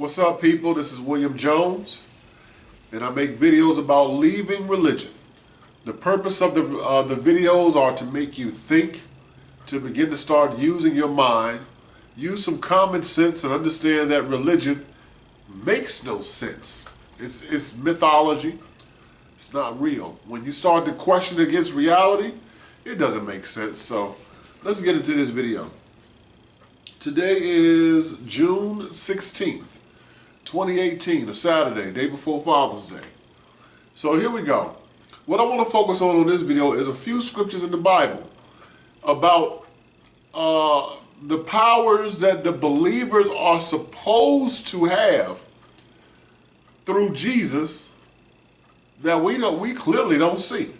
What's up, people? This is William Jones, and I make videos about leaving religion. The purpose of the videos are to make you think, to begin to start using your mind, use some common sense, and understand that religion makes no sense. It's mythology. It's not real. When you start to question against reality, it doesn't make sense. So let's get into this video. Today is June 16th. 2018, a Saturday, day before Father's Day. So here we go. What I want to focus on this video is a few scriptures in the Bible about the powers that the believers are supposed to have through Jesus that we clearly don't see.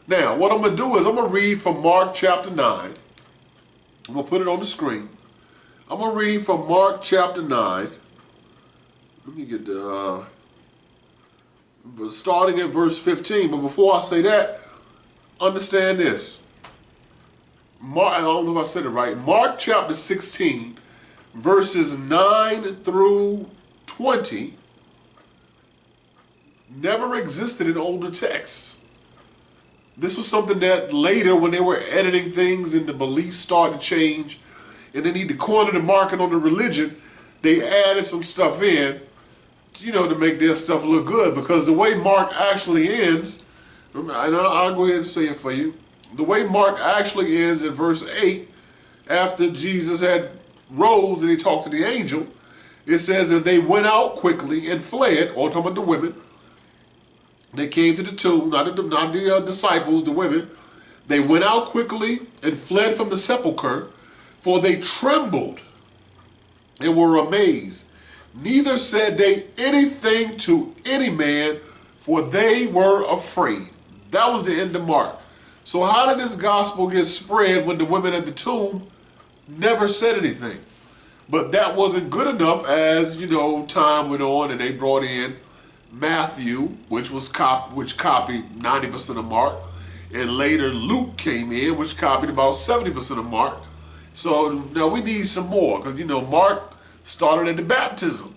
Now, what I'm going to do is I'm going to read from Mark chapter 9. I'm going to put it on the screen. I'm going to read from Mark chapter 9. Let me get starting at verse 15. But before I say that, understand this. I don't know if I said it right. Mark chapter 16, verses 9 through 20, never existed in older texts. This was something that later, when they were editing things and the beliefs started to change, and they need to corner the market on the religion, they added some stuff in, to make their stuff look good. Because the way Mark actually ends, and I'll go ahead and say it for you. The way Mark actually ends in verse 8, after Jesus had rose and he talked to the angel, it says that they went out quickly and fled, or talking about the women. They came to the tomb, not the disciples, the women. They went out quickly and fled from the sepulchre, for they trembled and were amazed. Neither said they anything to any man, for they were afraid. That was the end of Mark. So how did this gospel get spread when the women at the tomb never said anything? But that wasn't good enough, as time went on and they brought in Matthew, which copied 90% of Mark, and later Luke came in, which copied about 70% of Mark. So now we need some more, because Mark started at the baptism.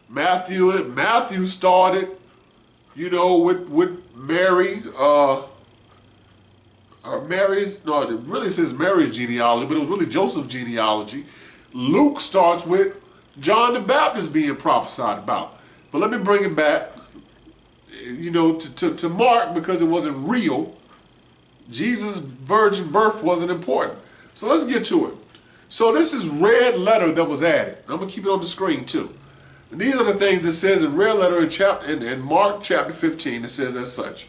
Matthew started, with Mary. It really says Mary's genealogy, but it was really Joseph's genealogy. Luke starts with John the Baptist being prophesied about. But let me bring it back, to Mark, because it wasn't real. Jesus' virgin birth wasn't important. So let's get to it. So this is red letter that was added. I'm going to keep it on the screen too. And these are the things it says in red letter in Mark chapter 15. It says as such.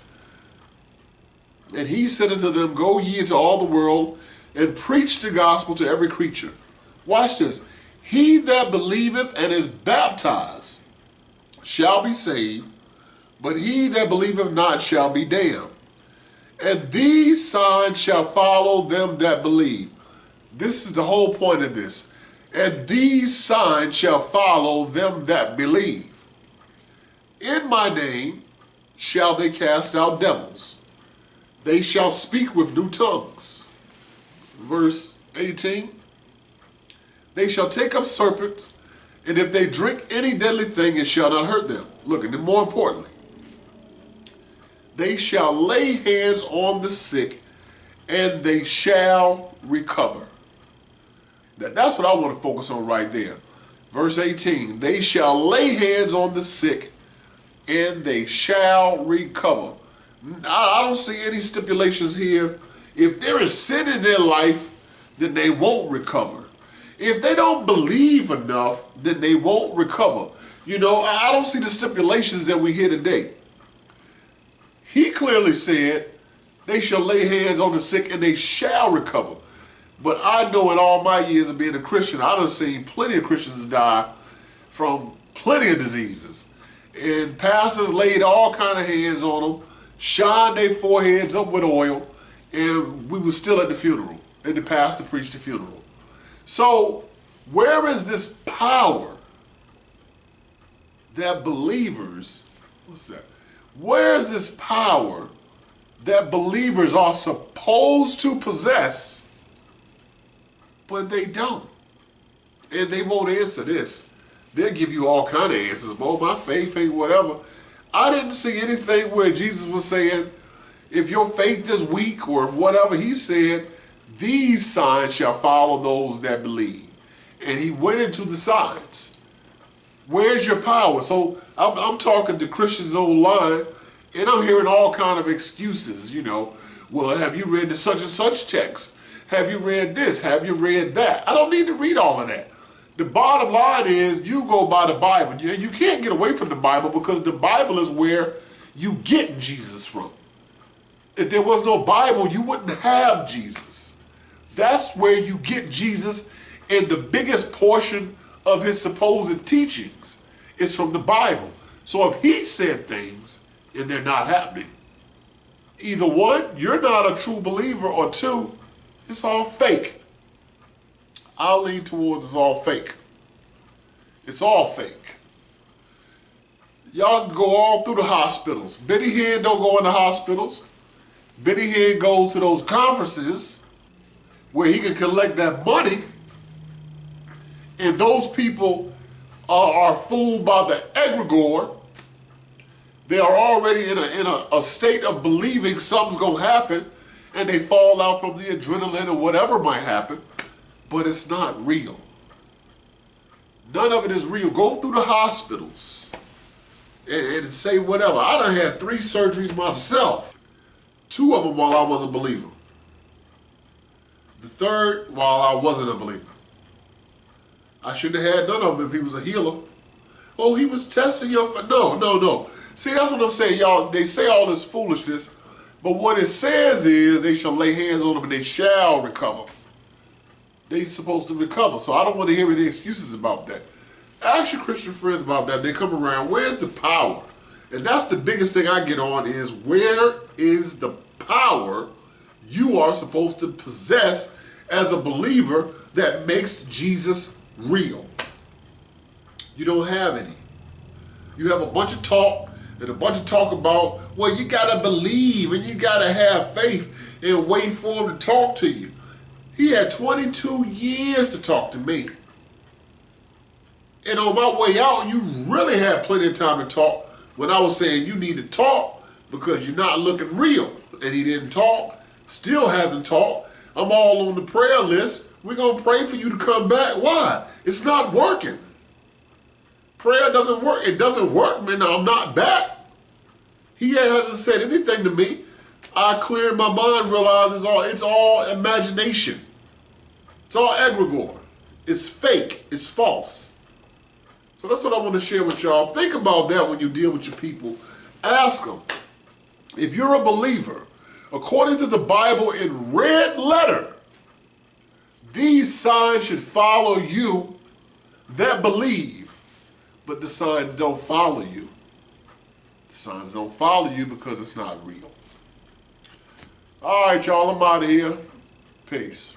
And he said unto them, Go ye into all the world, and preach the gospel to every creature. Watch this. He that believeth and is baptized shall be saved, but he that believeth not shall be damned. And these signs shall follow them that believe. This is the whole point of this. And these signs shall follow them that believe. In my name shall they cast out devils. They shall speak with new tongues. Verse 18. They shall take up serpents, and if they drink any deadly thing, it shall not hurt them. Look, and then more importantly, they shall lay hands on the sick, and they shall recover. That's what I want to focus on right there. Verse 18, they shall lay hands on the sick, and they shall recover. I don't see any stipulations here. If there is sin in their life, then they won't recover. If they don't believe enough, then they won't recover. I don't see the stipulations that we hear today. He clearly said, they shall lay hands on the sick and they shall recover. But I know in all my years of being a Christian, I've seen plenty of Christians die from plenty of diseases. And pastors laid all kind of hands on them, shined their foreheads up with oil, and we were still at the funeral, and the pastor preached the funeral. So where is this power that believers, where is this power that believers are supposed to possess, but they don't? And they won't answer this. They'll give you all kind of answers. Oh, my faith ain't whatever. I didn't see anything where Jesus was saying, if your faith is weak or if whatever. He said, these signs shall follow those that believe. And he went into the signs. Where's your power? So I'm talking to Christians online, and I'm hearing all kind of excuses, you know. Well, have you read the such and such text? Have you read this? Have you read that? I don't need to read all of that. The bottom line is you go by the Bible. You can't get away from the Bible because the Bible is where you get Jesus from. If there was no Bible, you wouldn't have Jesus. That's where you get Jesus, and the biggest portion of his supposed teachings is from the Bible. So if he said things and they're not happening, either one, you're not a true believer, or two, it's all fake. I'll lean towards it's all fake. It's all fake. Y'all can go all through the hospitals. Benny Hinn don't go in the hospitals. Benny Hinn goes to those conferences where he can collect that money, and those people are fooled by the egregore. They are already in a state of believing something's going to happen, and they fall out from the adrenaline or whatever might happen, but it's not real. None of it is real. Go through the hospitals and say whatever. I done had 3 surgeries myself. 2 of them while I was a believer. The 3rd while I wasn't a believer. I shouldn't have had none of them if he was a healer. Oh, he was testing your faith. No. See, that's what I'm saying, y'all. They say all this foolishness, but what it says is they shall lay hands on them and they shall recover. They're supposed to recover, so I don't want to hear any excuses about that. Ask your Christian friends about that. They come around, where's the power? And that's the biggest thing I get on is, where is the power you are supposed to possess as a believer that makes Jesus real? You don't have any. You have a bunch of talk and a bunch of talk about, well, you got to believe and you got to have faith and wait for him to talk to you. He had 22 years to talk to me. And on my way out, you really had plenty of time to talk when I was saying you need to talk because you're not looking real. And he didn't talk, still hasn't talked. I'm all on the prayer list. We're going to pray for you to come back. Why? It's not working. Prayer doesn't work. It doesn't work, man. I'm not back. He hasn't said anything to me. I cleared my mind, realized it's all imagination. It's all egregore. It's fake. It's false. So that's what I want to share with y'all. Think about that when you deal with your people. Ask them, if you're a believer, according to the Bible in red letter, these signs should follow you that believe, but the signs don't follow you. The signs don't follow you because it's not real. All right, y'all, I'm out of here. Peace.